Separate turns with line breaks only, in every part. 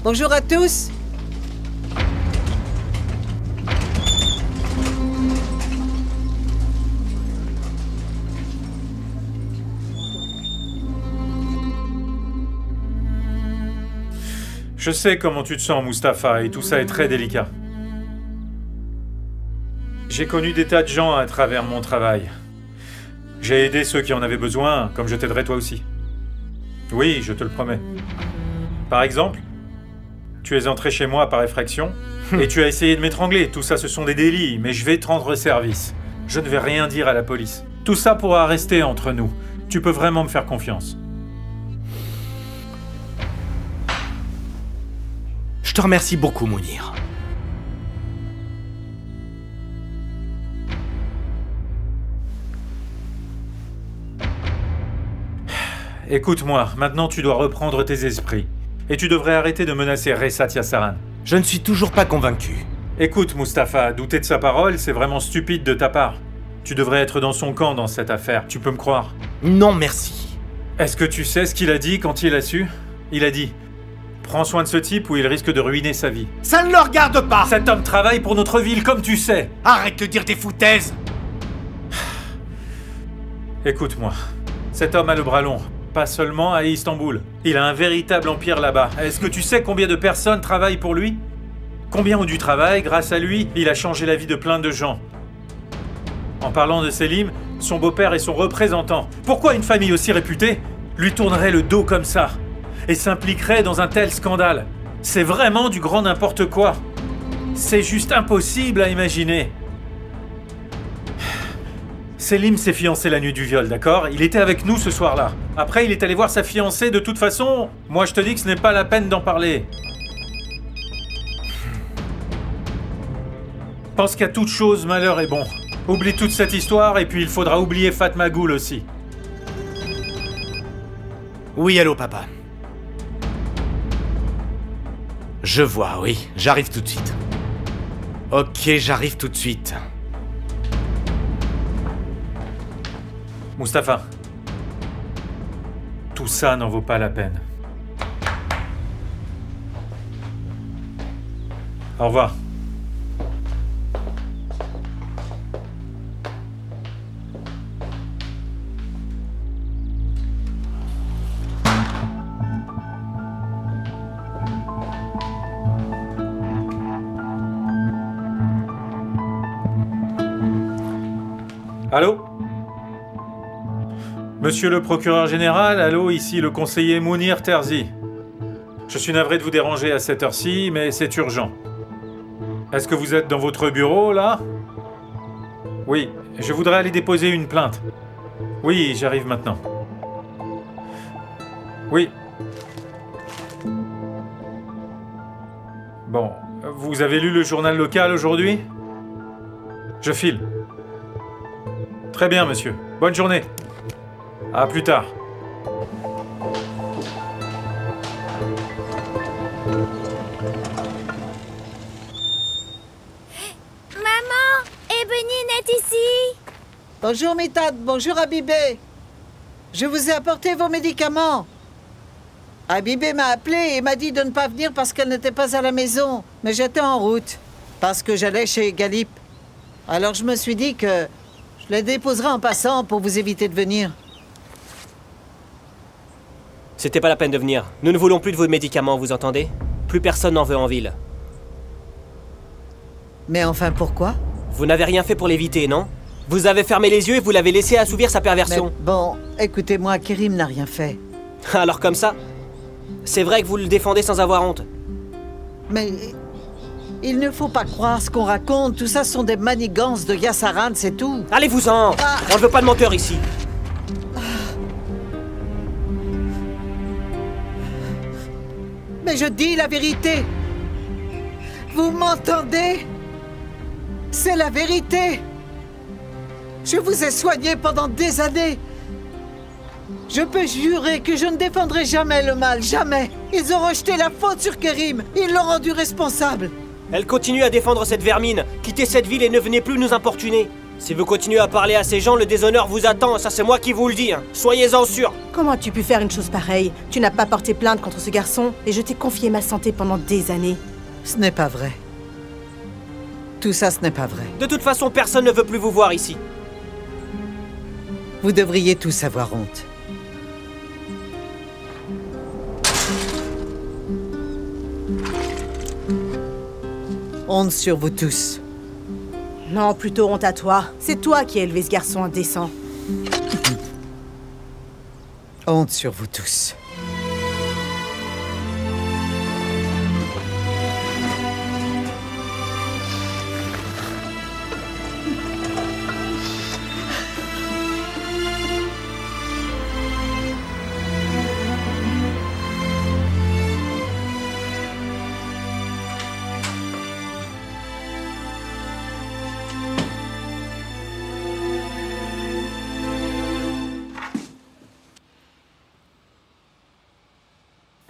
Bonjour à tous.
Je sais comment tu te sens, Mustapha, et tout ça est très délicat. J'ai connu des tas de gens à travers mon travail. J'ai aidé ceux qui en avaient besoin, comme je t'aiderai toi aussi. Oui, je te le promets. Par exemple, tu es entré chez moi par effraction, et tu as essayé de m'étrangler. Tout ça, ce sont des délits, mais je vais te rendre service. Je ne vais rien dire à la police. Tout ça pourra rester entre nous. Tu peux vraiment me faire confiance.
Je te remercie beaucoup, Mounir.
Écoute-moi, maintenant tu dois reprendre tes esprits. Et tu devrais arrêter de menacer Ressat Yassaran.
Je ne suis toujours pas convaincu.
Écoute, Mustapha, douter de sa parole, c'est vraiment stupide de ta part. Tu devrais être dans son camp dans cette affaire, tu peux me croire.
Non, merci.
Est-ce que tu sais ce qu'il a dit quand il a su? Il a dit « Prends soin de ce type ou il risque de ruiner sa vie. »
Ça ne le regarde pas!
Cet homme travaille pour notre ville, comme tu sais.
Arrête de dire des foutaises!
Écoute-moi, cet homme a le bras long. Pas seulement à Istanbul. Il a un véritable empire là-bas. Est-ce que tu sais combien de personnes travaillent pour lui? Combien ont du travail? Grâce à lui, il a changé la vie de plein de gens. En parlant de Selim, son beau-père est son représentant. Pourquoi une famille aussi réputée lui tournerait le dos comme ça et s'impliquerait dans un tel scandale? C'est vraiment du grand n'importe quoi. C'est juste impossible à imaginer. Selim s'est fiancé la nuit du viol, d'accord? Il était avec nous ce soir-là. Après, il est allé voir sa fiancée. De toute façon, moi je te dis que ce n'est pas la peine d'en parler. Pense qu'à toute chose, malheur est bon. Oublie toute cette histoire et puis il faudra oublier Fatma Gul aussi.
Oui, allô, papa. Je vois, oui. J'arrive tout de suite. Ok, j'arrive tout de suite.
Mustapha, tout ça n'en vaut pas la peine. Au revoir. Allô? Monsieur le procureur général, allô, ici le conseiller Mounir Terzi. Je suis navré de vous déranger à cette heure-ci, mais c'est urgent. Est-ce que vous êtes dans votre bureau, là? Oui, je voudrais aller déposer une plainte. Oui, j'arrive maintenant. Oui. Bon, vous avez lu le journal local aujourd'hui? Je file. Très bien, monsieur. Bonne journée. À plus tard.
Maman, Ebeline est ici.
Bonjour Mitad, bonjour Habibé. Je vous ai apporté vos médicaments. Habibé m'a appelé et m'a dit de ne pas venir parce qu'elle n'était pas à la maison. Mais j'étais en route, parce que j'allais chez Galip. Alors je me suis dit que je les déposerai en passant pour vous éviter de venir.
C'était pas la peine de venir. Nous ne voulons plus de vos médicaments, vous entendez? Plus personne n'en veut en ville.
Mais enfin, pourquoi?
Vous n'avez rien fait pour l'éviter, non? Vous avez fermé les yeux et vous l'avez laissé assouvir sa perversion.
Mais bon, écoutez-moi, Kerim n'a rien fait.
Alors comme ça? C'est vrai que vous le défendez sans avoir honte.
Mais il ne faut pas croire ce qu'on raconte. Tout ça sont des manigances de Yassaran, c'est tout.
Allez-vous-en! On ne veut pas de menteurs ici.
Mais je dis la vérité. Vous m'entendez? C'est la vérité. Je vous ai soigné pendant des années. Je peux jurer que je ne défendrai jamais le mal, jamais. Ils ont rejeté la faute sur Kerim. Ils l'ont rendu responsable.
Elle continue à défendre cette vermine. Quittez cette ville et ne venez plus nous importuner. Si vous continuez à parler à ces gens, le déshonneur vous attend, ça c'est moi qui vous le dis, hein. Soyez-en sûrs.
Comment as-tu pu faire une chose pareille? Tu n'as pas porté plainte contre ce garçon et je t'ai confié ma santé pendant des années.
Ce n'est pas vrai. Tout ça, ce n'est pas vrai.
De toute façon, personne ne veut plus vous voir ici.
Vous devriez tous avoir honte. Honte sur vous tous.
Non, plutôt honte à toi. C'est toi qui as élevé ce garçon indécent.
Honte sur vous tous.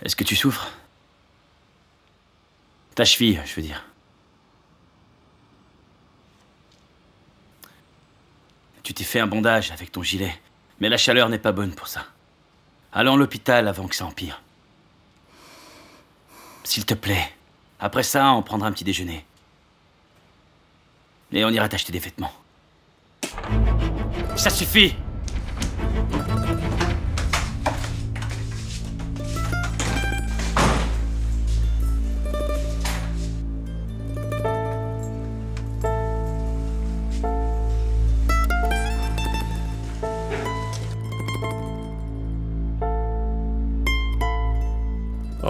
Est-ce que tu souffres? Ta cheville, je veux dire. Tu t'es fait un bandage avec ton gilet, mais la chaleur n'est pas bonne pour ça. Allons à l'hôpital avant que ça empire. S'il te plaît. Après ça, on prendra un petit déjeuner. Et on ira t'acheter des vêtements. Ça suffit!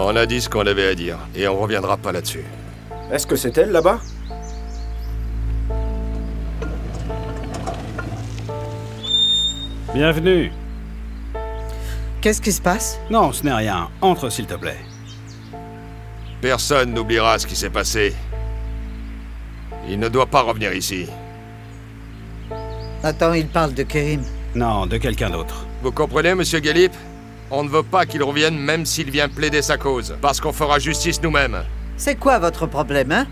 On a dit ce qu'on avait à dire, et on reviendra pas là-dessus.
Est-ce que c'est elle, là-bas?
Bienvenue.
Qu'est-ce qui se passe?
Non, ce n'est rien. Entre, s'il te plaît.
Personne n'oubliera ce qui s'est passé. Il ne doit pas revenir ici.
Attends, il parle de Kerim.
Non, de quelqu'un d'autre.
Vous comprenez, monsieur Galip? On ne veut pas qu'il revienne même s'il vient plaider sa cause, parce qu'on fera justice nous-mêmes.
C'est quoi votre problème, hein?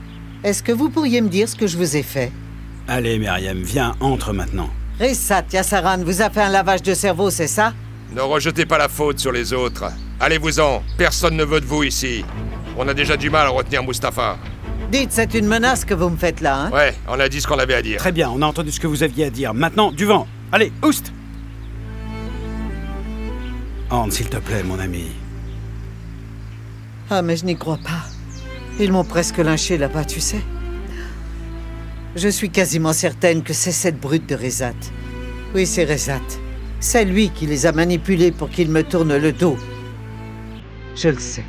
Est-ce que vous pourriez me dire ce que je vous ai fait?
Allez, Myriam, viens, entre maintenant.
Rissat Yassaran vous a fait un lavage de cerveau, c'est ça?
Ne rejetez pas la faute sur les autres. Allez-vous-en, personne ne veut de vous ici. On a déjà du mal à retenir Mustapha.
Dites, c'est une menace que vous me faites là, hein?
Ouais, on a dit ce qu'on avait à dire.
Très bien, on a entendu ce que vous aviez à dire. Maintenant, du vent. Allez, oust! Anne, s'il te plaît, mon ami.
Ah, mais je n'y crois pas. Ils m'ont presque lynché là-bas, tu sais. Je suis quasiment certaine que c'est cette brute de Rezat. Oui, c'est Rezat. C'est lui qui les a manipulés pour qu'ils me tournent le dos. Je le sais.